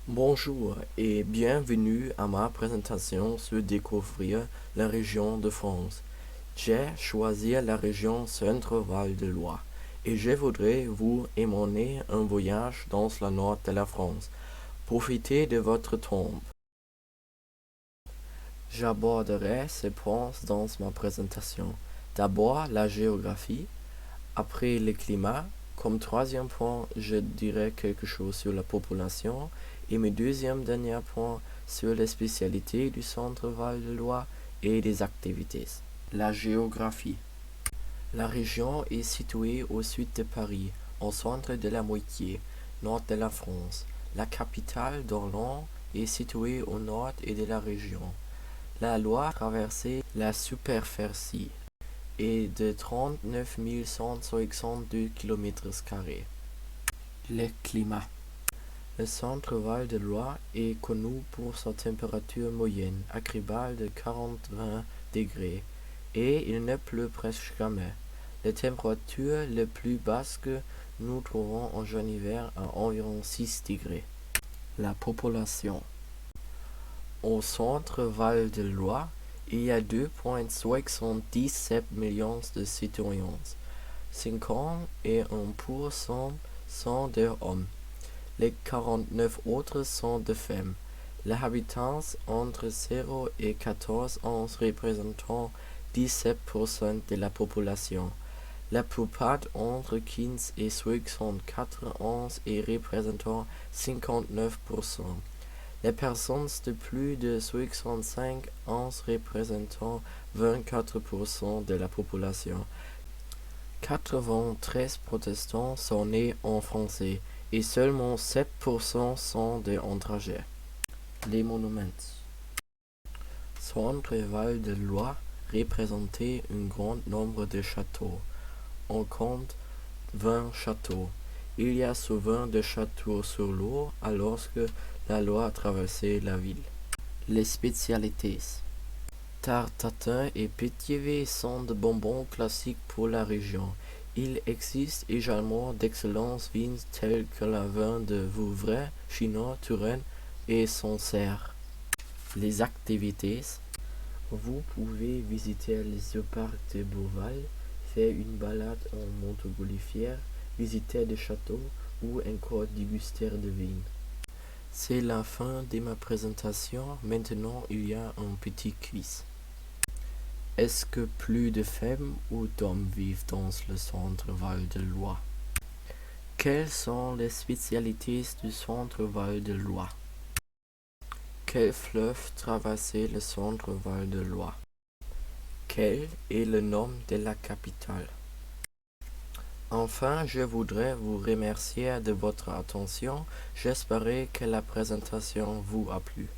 Bonjour et bienvenue à ma présentation sur découvrir la région de France. J'ai choisi la région Centre-Val de Loire et je voudrais vous emmener un voyage dans le nord de la France. Profitez de votre temps. J'aborderai ces points dans ma présentation. D'abord la géographie, après le climat. Comme troisième point, je dirai quelque chose sur la population et mes deuxième dernier point sur les spécialités du centre Val de Loire et des activités. La géographie. La région est située au sud de Paris, au centre de la moitié nord de la France. La capitale d'Orléans est située au nord de la région. La Loire traverse la superficie et de 39 162 km². Le climat. Le centre-val de Loire est connu pour sa température moyenne agréable de 40-20 degrés et il ne pleut presque jamais. La température la plus basse que nous trouvons en juin-hiver à environ 6 degrés. La population. Au centre-val de Loire, il y a 2,77 millions de citoyens. 51% sont des hommes. Les 49 autres sont des femmes. Les habitants entre 0 et 14 ans représentant 17% de la population. La plupart entre 15 et 64 ans et représentant 59%. Les personnes de plus de 65 ans représentant 24% de la population. 93 protestants sont nés en français et seulement 7% sont des étrangers. Les monuments. Centre-Val de Loire représentait un grand nombre de châteaux. On compte 20 châteaux. Il y a souvent des châteaux sur l'eau alors que la Loire traversait la ville. Les spécialités. Tarte et pétivet sont de bonbons classiques pour la région. Il existe également d'excellents vins tels que le vin de Vouvray, Chinon, Touraine et Sancerre. Les activités. Vous pouvez visiter le zooparc de Beauval, faire une balade en montgolfière, visiter des châteaux ou encore déguster de vin. C'est la fin de ma présentation. Maintenant, il y a un petit quiz. Est-ce que plus de femmes ou d'hommes vivent dans le centre Val de Loire? Quelles sont les spécialités du centre Val de Loire? Quel fleuve traversait le centre Val de Loire? Quel est le nom de la capitale? Enfin, je voudrais vous remercier de votre attention. J'espère que la présentation vous a plu.